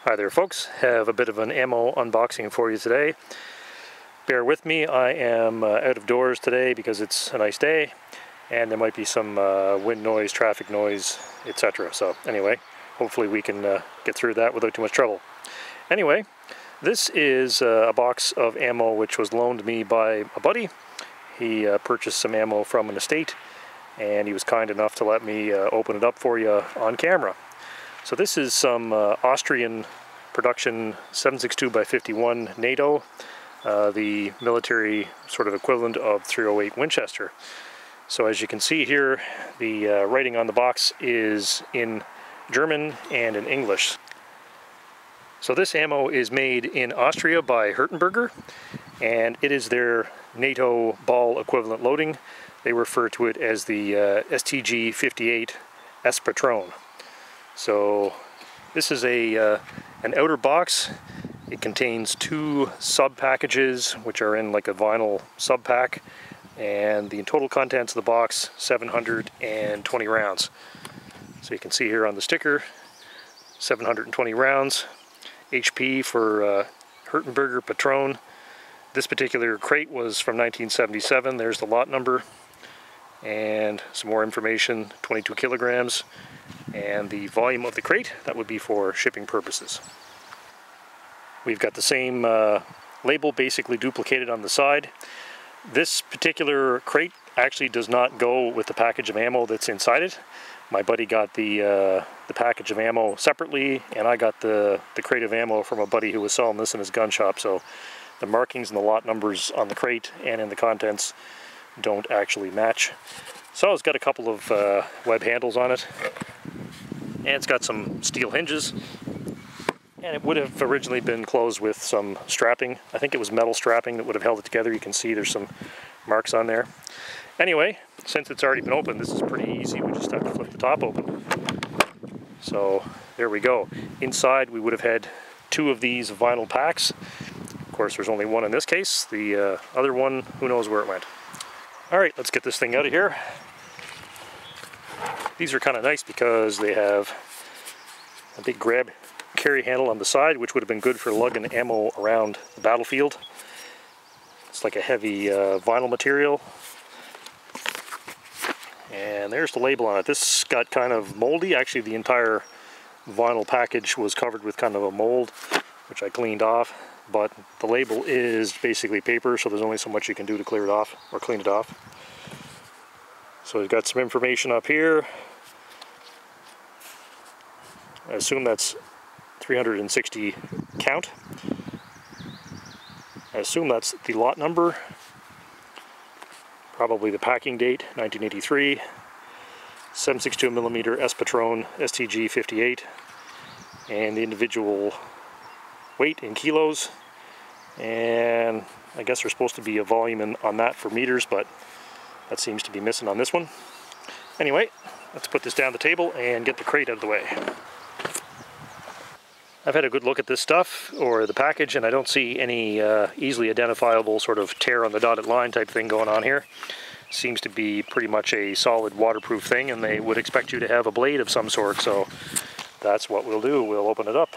Hi there folks, have a bit of an ammo unboxing for you today. Bear with me, I am out of doors today because it's a nice day and there might be some wind noise, traffic noise, etc. So anyway, hopefully we can get through that without too much trouble. Anyway, this is a box of ammo which was loaned me by a buddy. He purchased some ammo from an estate and he was kind enough to let me open it up for you on camera. So this is some Austrian production 7.62x51 NATO, the military sort of equivalent of .308 Winchester. So as you can see here, the writing on the box is in German and in English. So this ammo is made in Austria by Hirtenberger, and it is their NATO ball equivalent loading. They refer to it as the STG-58 S Patron. So this is an outer box. It contains two sub packages which are in like a vinyl sub pack, and the total contents of the box 720 rounds. So you can see here on the sticker 720 rounds. HP for Hirtenberger Patron. This particular crate was from 1977. There's the lot number and some more information, 22 kilograms. And the volume of the crate, that would be for shipping purposes. We've got the same label basically duplicated on the side. This particular crate actually does not go with the package of ammo that's inside it. My buddy got the package of ammo separately, and I got the crate of ammo from a buddy who was selling this in his gun shop. So the markings and the lot numbers on the crate and in the contents don't actually match. So it's got a couple of web handles on it, and it's got some steel hinges, and it would have originally been closed with some strapping. I think it was metal strapping that would have held it together. You can see there's some marks on there. Anyway, since it's already been opened, this is pretty easy. We just have to flip the top open. So there we go. Inside we would have had two of these vinyl packs. Of course there's only one in this case. The other one, who knows where it went. Alright, let's get this thing out of here. These are kind of nice because they have a big grab carry handle on the side, which would have been good for lugging ammo around the battlefield. It's like a heavy vinyl material. And there's the label on it. This got kind of moldy. Actually, the entire vinyl package was covered with kind of a mold, which I cleaned off. But the label is basically paper, so there's only so much you can do to clear it off or clean it off. So we've got some information up here. I assume that's 360 count. I assume that's the lot number. Probably the packing date, 1983. 7.62mm S Patron STG-58. And the individual weight in kilos. And I guess there's supposed to be a volume on that for meters, but that seems to be missing on this one. Anyway, let's put this down the table and get the crate out of the way. I've had a good look at this stuff, or the package, and I don't see any easily identifiable sort of tear on the dotted line type thing going on here. Seems to be pretty much a solid waterproof thing, and they would expect you to have a blade of some sort, so that's what we'll do. We'll open it up.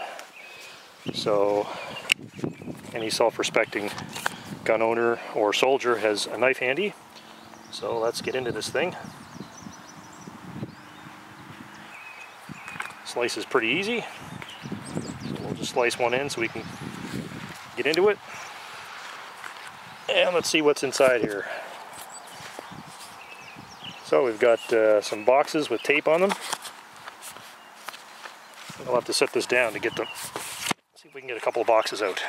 So any self-respecting gun owner or soldier has a knife handy. So let's get into this thing. Slice is pretty easy. So we'll just slice one in so we can get into it. And let's see what's inside here. So we've got some boxes with tape on them. I'll have to set this down to get them. See if we can get a couple of boxes out.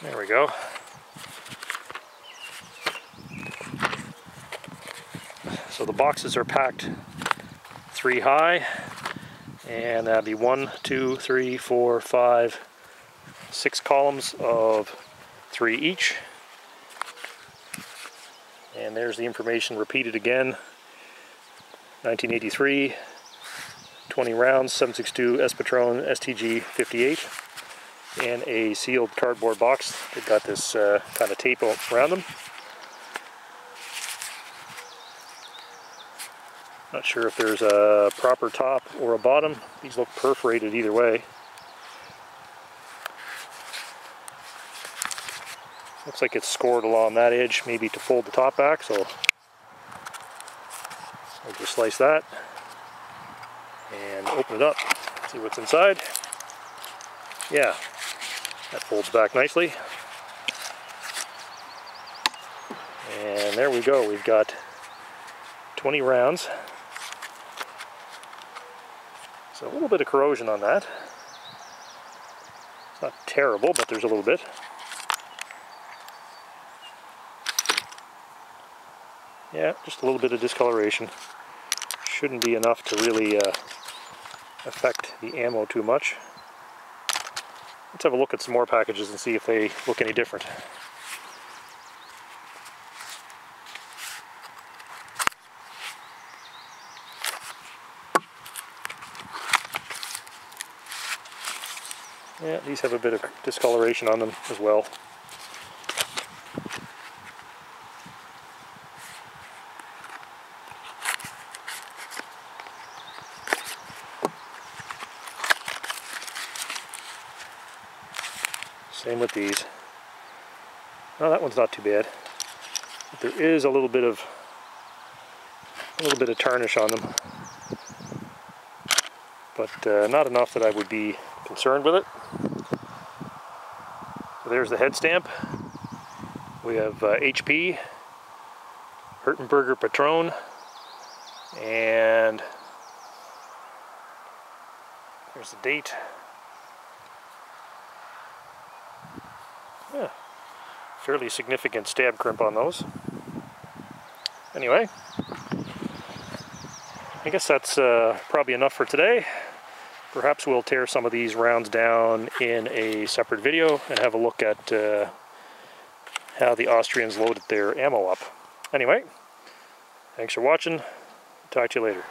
There we go. So the boxes are packed 3 high, and that'd be 1, 2, 3, 4, 5, 6 columns of 3 each. And there's the information repeated again. 1983, 20 rounds, 7.62 S Patron STG-58, and a sealed cardboard box that got this kind of tape around them. Not sure if there's a proper top or a bottom. These look perforated either way. Looks like it's scored along that edge, maybe to fold the top back, so I'll just slice that and open it up, see what's inside. Yeah, that folds back nicely. And there we go, we've got 20 rounds. So a little bit of corrosion on that. It's not terrible, but there's a little bit. Yeah, just a little bit of discoloration. Shouldn't be enough to really affect the ammo too much. Let's have a look at some more packages and see if they look any different. Yeah, these have a bit of discoloration on them as well. Same with these. Oh, that one's not too bad. But there is a little bit of tarnish on them, but not enough that I would be concerned with it. So there's the head stamp. We have HP, Hirtenberger Patron, and there's the date. Yeah, fairly significant stab crimp on those. Anyway, I guess that's probably enough for today. Perhaps we'll tear some of these rounds down in a separate video and have a look at how the Austrians loaded their ammo up. Anyway, thanks for watching. Talk to you later.